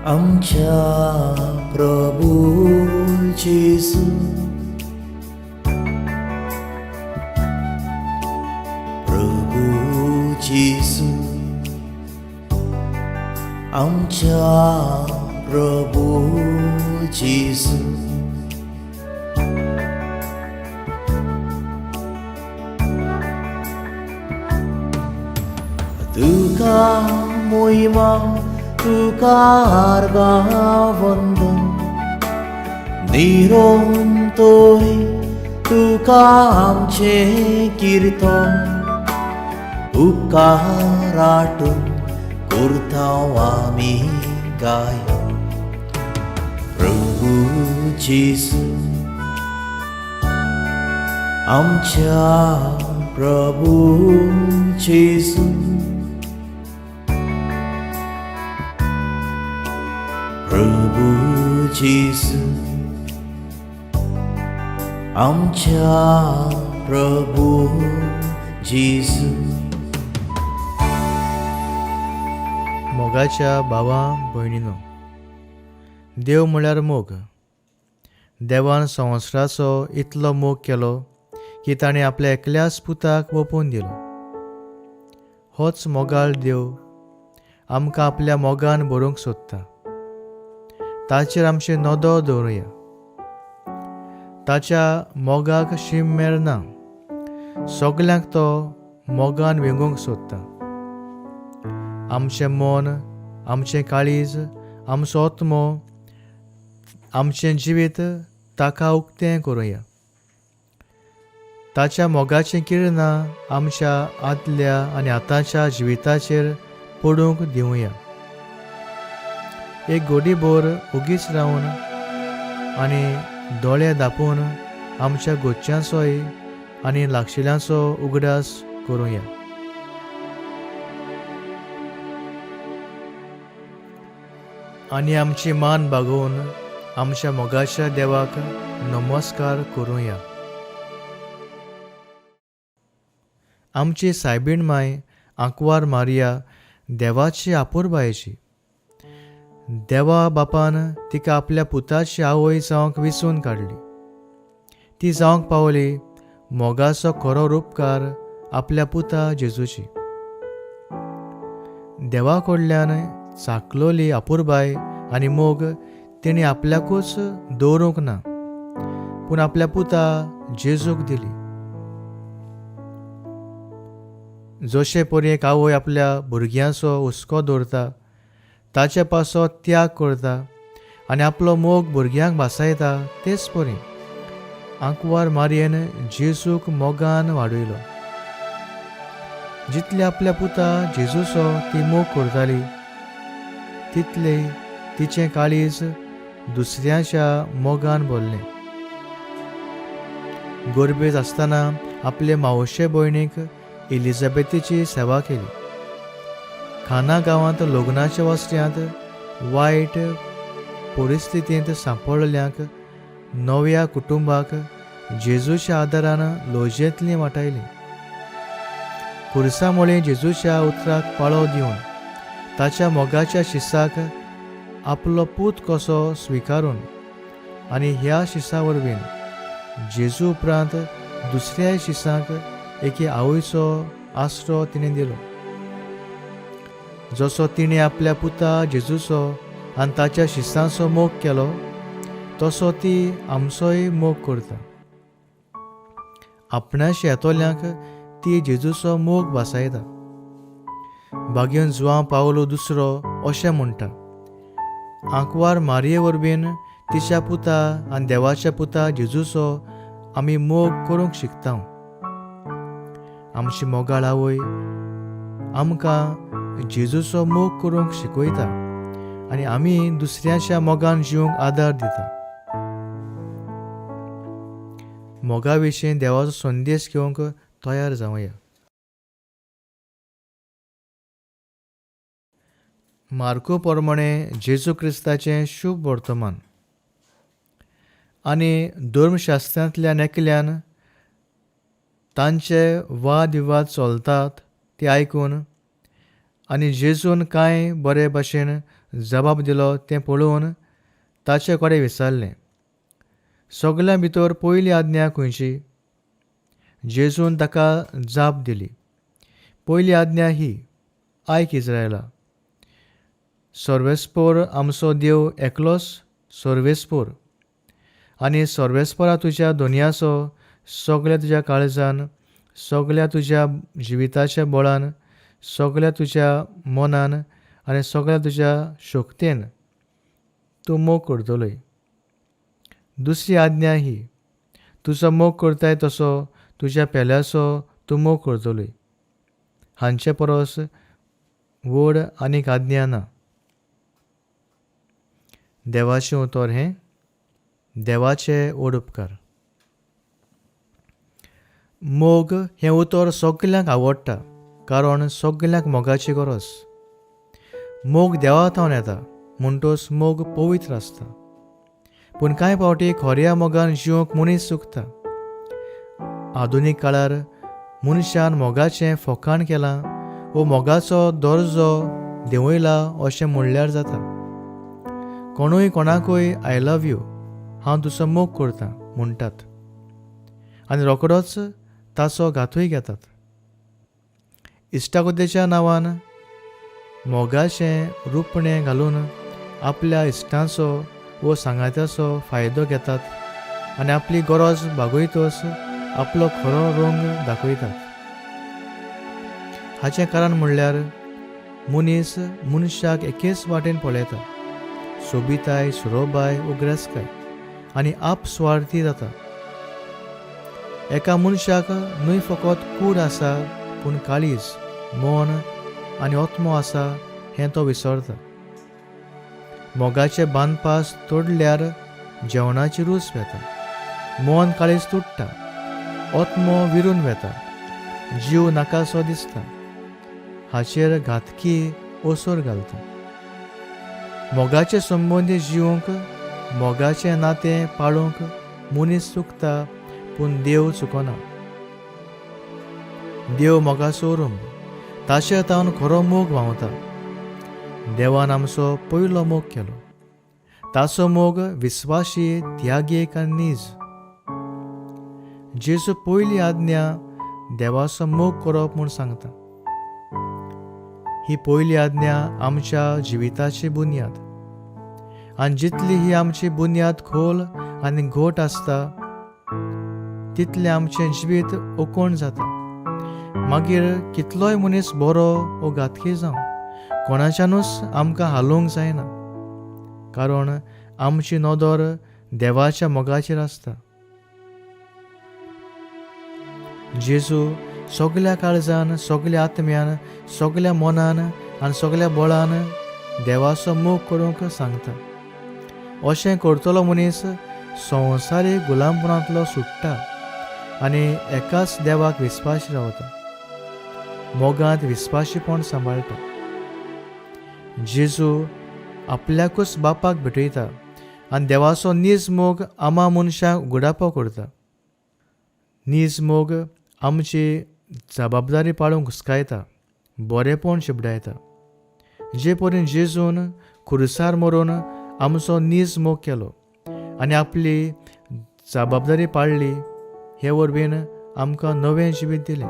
आमच्या प्रभू जेसू, प्रभू जेसू, आमच्या प्रभू जेसू. तुका मोहिमा, तुका आर्गा वंदन, निरंतरी तुका आमचे कीर्तन. उपकाराटून करता आमी गायन. प्रभू जेसू, आमच्या प्रभू जेसू, प्रभू जेसू, आमच्या प्रभू जेसू. मोगाच्या भावा भयणीनो, देव म्हळ्यार मोग. देवान संवसाराचो इतलो मोग केलो की ताणें आपल्या एकल्याच पुताक ओपून दिलो. होच मोगाळ देव आमकां आपल्या मोगान भरूंक सोदता. ताचेर आमचें नदर दवरुया. ताच्या मोगाक शीम मेळना. सगल्यांक तो मोगान विंगूंक सोदता. आमचें मन, आमचें काळीज, आमचो आत्मो, आमचें जिवीत ताका उक्तें करुया. ताच्या मोगाचीं किरणां आमच्या आदल्या आनी आतांच्या जिविताचेर पडूंक दिवया. एक घोडीभर उगीच रावन आनी दोळे धांपून आमच्या गोच्च्यांचोय आनी लागशिल्यांचो उगडास करुया. आनी आमची मान बागोवन आमच्या मोगाच्या देवाक नमस्कार करुया. आमची सायबीण माय आंकवार मारिया देवाची आपुरबायेची. देवा बापान तिका आपल्या पुताची आवय जावंक विंचून काडली. ती जावंक पावली मोगाचो खरो रूपकार आपल्या पुता जेजूची. देवा कडल्यान चाकलोली आपुरबाय आनी मोग तिणें आपल्याकूच दवरूंक ना, पूण आपल्या पुता जेजूक दिली. जशे परी एक आवय आपल्या भुरग्यांचो हुस्को दवरता, ताचे पासो त्याग करता आनी आपलो मोग भुरग्यांक भासायता, तेच परी आंकवार मारयेन जेजूक मोगान वाडयलो. जितले आपल्या पुता जेजूचो ती मोग करताली, तितले तिचें काळीज दुसऱ्याच्या मोगान भरलें. गोरबेज आसतना आपले मावशे भयणीक एलिझाबेथीची सेवा केली. खाना गांवांत लग्नाच्या वस्त्यांत वायट परिस्थितींत सांपडलेल्यांक नव्या कुटुंबाक जेजूच्या आदारान लोजयेंतलीं वाटायलीं. खुर्सामुळे जेजूच्या उतराक पाळो दिवन ताच्या मोगाच्या शिसाक आपलो पूत कसो स्विकारून आनी ह्या शिसा वरवीं जेजू उपरांत दुसऱ्या शिसांक एके आवयचो आसरो तिणें दिलो. जसो तिणें आपल्या पुता जेजूचो आनी ताच्या शिसांचो मोग केलो, तसो ती आमचोय मोग करता. आपणाच्या येतोल्यांक ती जेजूचो मोग भासायता. भाग्यन जुआंव पावलो दुसरो अशें म्हणटा, आंकवार मारये वरवीं तिच्या पुता आनी देवाच्या पुता जेजूचो आमी मोग करूंक शिकता. आमची मोगाळ आवय आमकां जेजूचो मोग करूंक शिकयता आनी आमी दुसऱ्याच्या मोगान जिवंक आदार दिता. मोगा विशीं देवाचो संदेश घेवंक तयार जावया. मार्को प्रमाणे जेजू क्रिस्ताचें शुभ वर्तमान. आनी धर्मशास्त्रांतल्यान एकल्यान तांचे वाद विवाद चलतात ते आयकून आनी जेजून कांय बरे भाशेन जबाब दिलो तें पळोवन ताचे कडेन विचारलें, सगल्या भितर पयली आज्ञा खंयची? जेजून ताका जाप दिली, पयली आज्ञा ही, आयक इस्रायला, सर्वेस्पोर आमचो देव एकलोच सर्वेस्पोर, आनी सर्वेस्परा तुज्या दोनयाचो सगल्या तुज्या काळजान, सगल्या तुज्या जिविताच्या बळान, सगल्या तुज्या मनान आनी सगल्या तुज्या शक्तीन तूं मोग करतलोय. दुसरी आज्ञा ही, तुजो मोग करताय तसो तुज्या पेल्याचो तूं मोग करतलोय. हांचे परस व्हड आनीक आज्ञा ना. देवाचें उतर हें देवाचे व्हड उपकार. मोग हें उतर सगल्यांक आवडटा, कारण सगल्यांक मोगाची गरज. मोग देवा थावन येता म्हणटच मोग पवित्र आसता. पूण कांय फावटी खऱ्या मोगान जिवंक मनीस चुकता. आधुनीक काळार मनशान मोगाचें फकाण केलां वो मोगाचो दर्जो देंवयला अशें म्हणल्यार जाता. कोणूय कोणाकूय आय लव यू, हांव तुजो मोग करतां म्हणटात, आनी रोखडोच ताचो घातूय घेतात. इश्टागतीच्या नांवान मोगाचें रुपणें घालून आपल्या इश्टांचो वो सांगात्याचो फायदो घेतात आनी आपली गरज भागयतच आपलो खरो रंग दाखयतात. हाचें कारण म्हणल्यार मनीस मनशाक एकेच वाटेन पळयता, सोबिताय, सुरोबाय वो गिरेस्तकाय, आनी आपस्वार्थी जाता. एका मनशाक न्हय फकत कूड आसा, पूण काळीज, मन आनी आत्मो आसा हें तो विसरता. मोगाचे बांदपास तोडल्यार जेवणाची रूच वेता, मन काळीज तुट्टा, आत्मो विरून वेता, जीव नाकासो दिसता, हाचेर घातकी ओसोर घालता. मोगाचे संबंदी जिवंक, मोगाचें नातें पाळूंक मनीस चुकता, पूण देव चुकोना. देव मोगाचो उरूम, ताचे तावन खरो मोग व्हांवता. देवान आमचो पयलो मोग केलो. ताचो मोग विस्वाशी, त्यागीक आनी नीज. जेजू पयली आज्ञा देवाचो मोग करप म्हूण सांगता. ही पयली आज्ञा आमच्या जिविताची बुन्याद, आनी जितली ही आमची बुन्याद खोल आनी घोट आसता तितलें आमचें जिवीत ओकोण जाता. मागीर कितलोय मनीस बरो वो घातकी जावं, कोणाच्यानूच आमकां हालोवंक जायना, कारण आमची नदर देवाच्या मोगाचेर आसता. जेजू सगल्या काळजान, सगल्या आत्म्यान, सगल्या मनान आनी सगल्या बळान देवाचो मोग करूंक सांगता. अशें करतलो मनीस संवसारीक गुलामपणांतलो सुट्टा आनी एकाच देवाक विस्वासी रावता, मोगांत विस्वासीपण सांबाळटा. जेजू आपल्याकूच बापाक भेटयता आनी देवाचो नीज मोग आमा मनशांक उगडापो करता. नीज मोग आमची जबाबदारी पाळूंक हुस्कायता, बरेपण शिबडायता. जे परेन जेजून खुर्सार मरून आमचो नीज मोग केलो आनी आपली जबाबदारी पाळली, हे वरवीं आमकां नवें जिवीत दिलें.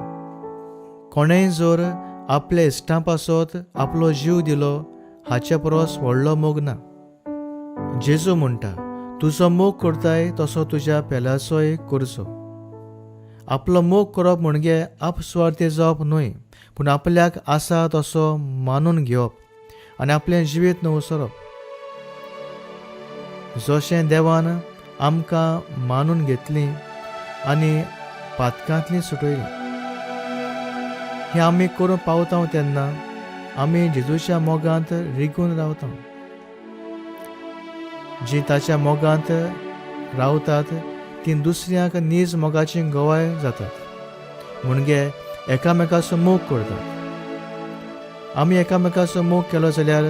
कोणेय जर आपल्या इश्टां पासत आपलो जीव दिलो, हाचे परस व्हडलो मोग ना. जेजू म्हणटा, तुजो मोग करताय तसो तुज्या पेल्याचोय करचो. आपलो मोग करप म्हणजे आपस्वार्थी जावप न्हय, पूण आपल्याक आसा तसो मानून घेवप आनी आपलें जिवीत न्हवसरप. जशें देवान आमकां मानून घेतलीं आनी पातकांतलीं सुटयलीं, हें आमी करूंक पावता तेन्ना आमी जेजूच्या मोगांत रिगून रावता. जीं ताच्या मोगांत रावतात तीं दुसऱ्यांक नीज मोगाची गवाय जातात, म्हणजे एकामेकाचो मोग करतात. आमी एकामेकाचो मोग केलो जाल्यार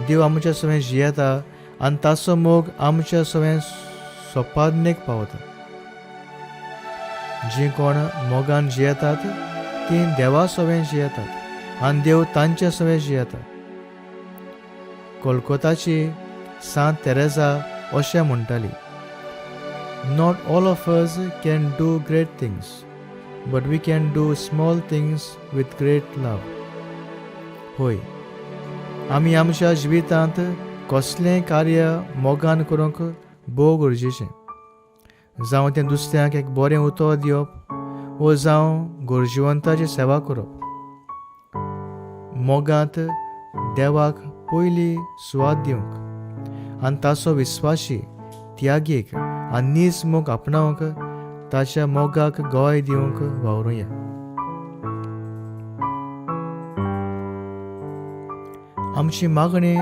देव आमचे सवें जियेता आनी ताचो मोग आमचे सवें सोपादनेक पावता. जीं कोण मोगान जियेतात तीं देवा सवें जियेतात आनी देव तांचे सवे जियेता. कोलकाताची सांत तेरेसा अशें म्हणटाली, not all of us can do great things, but we can do small things with great love. होय, आमी आमच्या जिवितांत कसलेंय कार्य मोगान करूंक भोव गरजेचें. जावं तें दुसऱ्यांक एक बरें उतर दिवप, वो जावं गरजेवंताची सेवा करप. मोगांत देवाक पयली सुवात दिवंक आनी ताचो विस्वासी, त्यागीक आनी नीज मोग आपणावंक ताच्या मोगाक गोय दिवंक वावरुया. आमची मागणी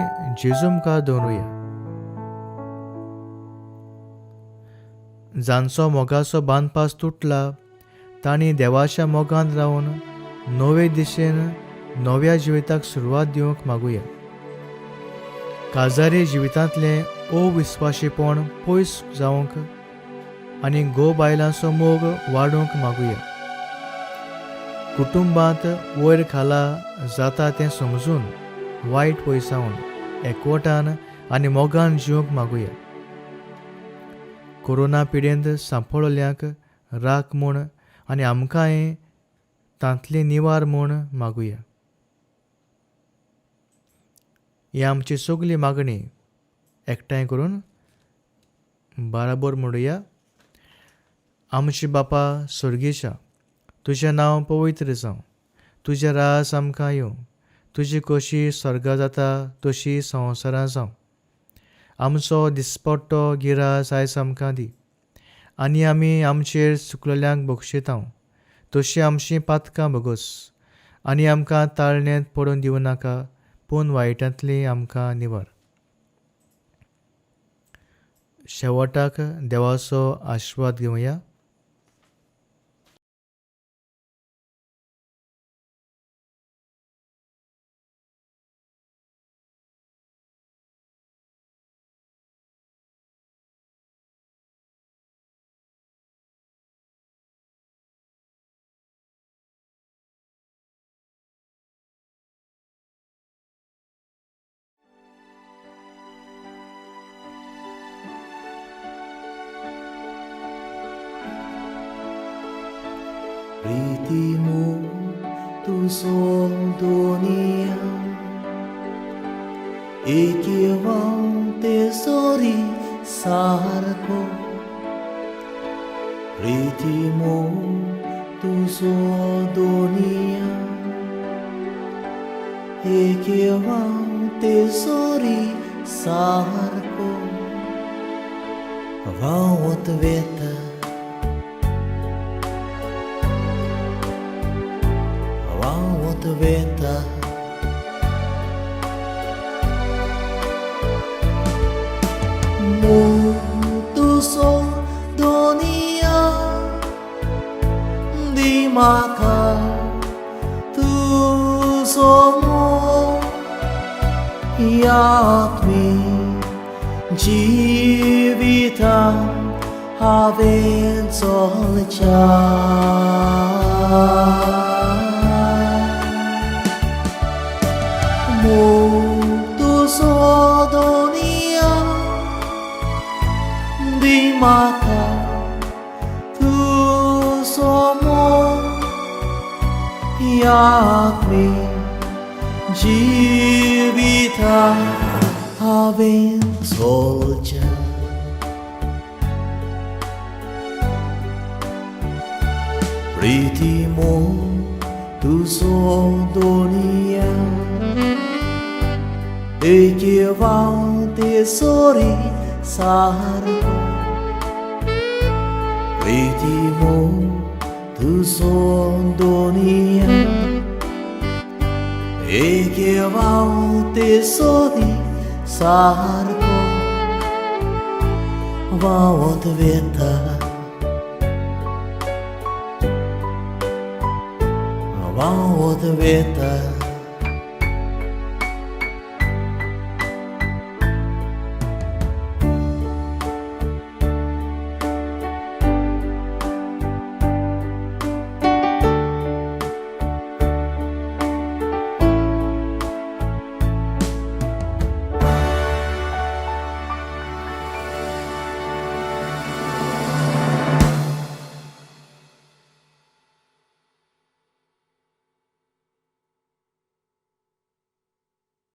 जेजू मुखार दवरुया. जांचो मोगाचो बांदपास तुटला, तांणी देवाच्या मोगांत रावन नवे दिशेन नव्या जिविताक सुरवात दिवंक मागुया. काजारी जिवितांतलें अविस्वाशीपण पयस जावंक आनी घोव बायलांचो मोग वाडूंक मागुया. कुटुंबांत वयर खाला जाता तें समजून वायट पयसावन एकवटान आनी मोगान जिवंक मागुया. कोरोना पिडेंत सांपळल्यांक राख म्हूण आनी आमकांय तांतली निवार म्हूण मागुया. ही आमची सगली मागणी एकठांय करून बाराबर म्हणुया. आमची बापा स्वर्गीच्या, तुजें नांव पवित्र जावं, तुजें रास आमकां येवं, तुजी कशी स्वर्गा जाता तशी संवसारां जावं. आमचो दिसपट्टो गिरास आयज आमकां दी, आनी आमी आमचेर चुकलेल्यांक बक्षितांव तशीं आमचीं पातकां भोगोस, आनी आमकां ताळणेंत पडून दिवं नाका, पूण वायटांतली आमकां निवार. शेवटाक देवाचो आशिर्वाद घेवया. प्रीतिमो तुजो दोनिया एकेवां तेसोरी सारको. प्रीतिमो तुजो दोनिया एकेवां तेसोरी सारको. वावत वेता veta muito so dunia di maka tu somo yakmi jivitam haven solcha. Muito so dunia di mata tu somo yakmi jivita haven solcha. Pritimo tu so dunia ekevaं tesori sarko. Pritimo tuzo dunia ekevaं tesori sarko. Vaot veta vaot veta